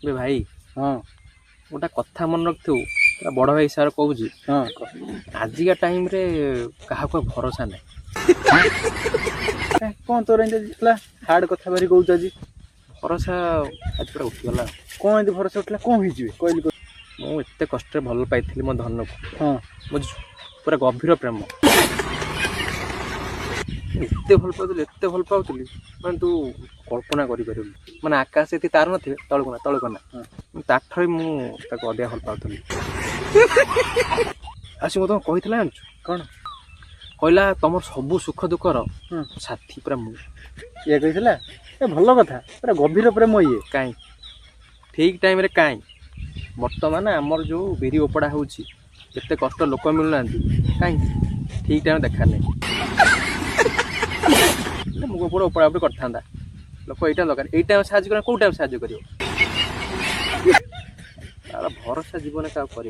बे भाई हाँ गोटा कथा मन रखु बड़ भाई हिसाब से कहूँ हाँ आजिका टाइम रे क्या भरोसा ना कौन तोर हार्ड कथा बारी कहूँ आज भरोसा आज पूरा उठीगला कौन एमती भरोसा उठला कौन हो कहली मुझे कष्ट भल पाई मो धन को हाँ बुझ पूरा गभीर प्रेम एते भल पाऊली माने तू कल्पना कर माने आकाश ये तार नथे तलकना ताठर मुझे अधिक भल पाऊली आसी तुम कही जानछु कौन कहला तुम सब सुख दुखर साथी पूरा मुझे ये कही ए भल कथा पूरा गभीर प्रेम ये कहीं ठीक टाइम रे कहीं बर्तमान आमर जो बिरी ओपड़ा होते कष्ट लोक मिलूना कहीं ठीक टाइम देखा नहीं मुझे पूरा ओपड़ा उपरे करता लोक यहाँ दरकार यही टाइम साहय कर कौ टाइम साहय कर भरोसा जीवन क्या कर